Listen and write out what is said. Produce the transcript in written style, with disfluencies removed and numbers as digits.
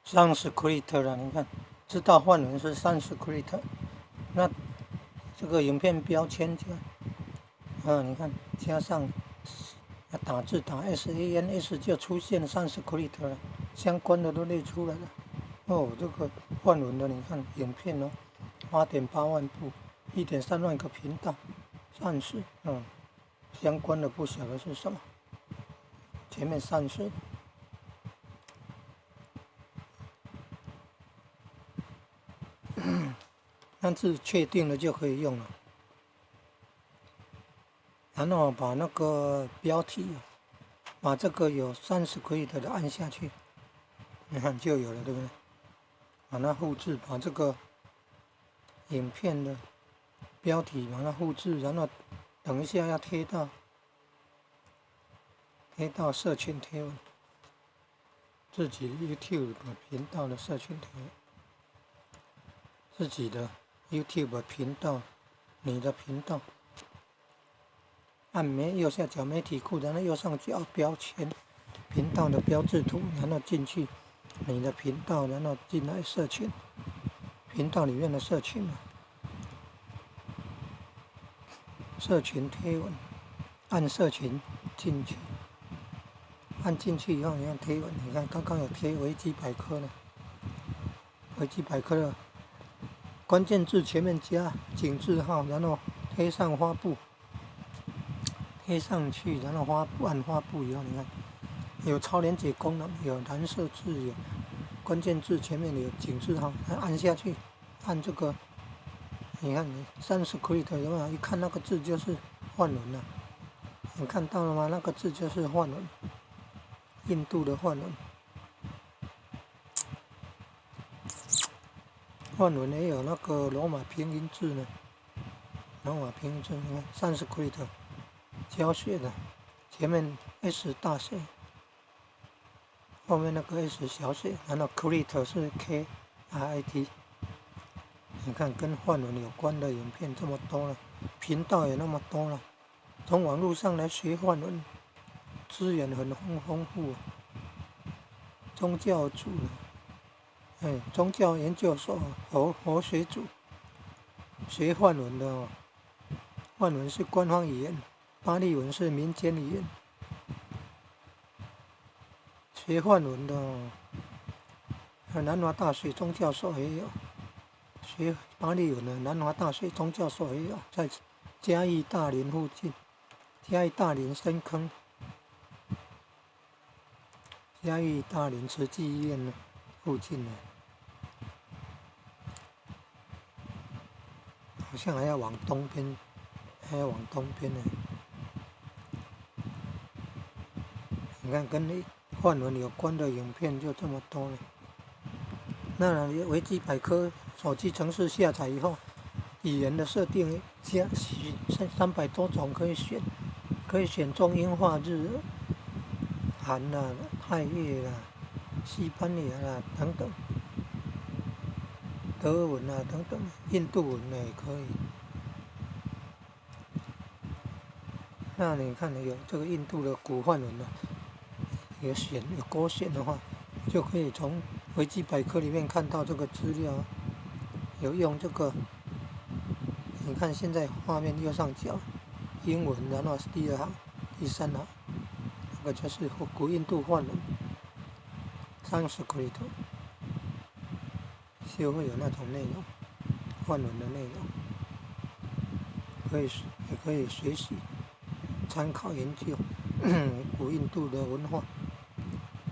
Sanskrit 了，你看，知道梵文是 Sanskrit，那这个影片标签你看加上打字打 SANS 就出现 Sanskrit 了，相关的都列出来了。这个梵文的，你看影片8.8万部，1.3万个频道，善事，相关的不晓得是什么，前面善事。但是确定了就可以用了，然后把那个标题，把这个有Sanskrit的按下去，你看就有了，对不对？把它复制，把这个影片的标题把它复制，然后等一下要贴社群贴文，自己 YouTube 频道的社群贴文，自己的 YouTube 频道，你的频道，按右下角媒体库，然后右上角标签，频道的标志图，然后进去你的频道，然后进来社群，频道里面的社群，社群贴文，按社群进去，按进去以后，你看贴文，你看刚刚有贴维基百科了，维基百科的关键字前面加井字号，然后贴上花布，贴上去，然后按花布以后，你看有超连结功能，有蓝色字，有关键字前面有井字号，按下去，按这个，你看你Sanskrit有没有？一看那个字就是梵文了，你看到了吗？那个字就是梵文，印度的梵文。梵文也有那个罗马拼音字呢，罗马拼音字，你看Sanskrit教学的，前面 S 大写，后面那个 S 小写，然后 Crit 是 KRIT。你看跟梵文有关的影片这么多了，频道也那么多了，从网络上来学梵文，资源很丰富。宗教组，宗教研究所佛学组，学梵文的梵文是官方语言，巴利文是民间语言。学梵文的南华大学宗教所也有，学巴利文的南华大学宗教所也有，在嘉义大林附近，嘉义大林深坑，嘉义大林慈济医院附近呢，好像还要往东边，呢。你看跟梵文有关的影片就这么多了。那维基百科手机程式下载以后，语言的设定加300多种可以选，可以选中英化、日韩啦、泰越啦、西班牙啦等等，德文啊等等，印度文也可以。那你看有这个印度的古梵文有勾选的话，就可以从维基百科里面看到这个资料，有用这个。你看现在画面右上角，英文，然后是第2行、第3行，那个就是古印度梵文 Sanskrit， 就会有那种内容，梵文的内容，也可以学习、参考研究古印度的文化。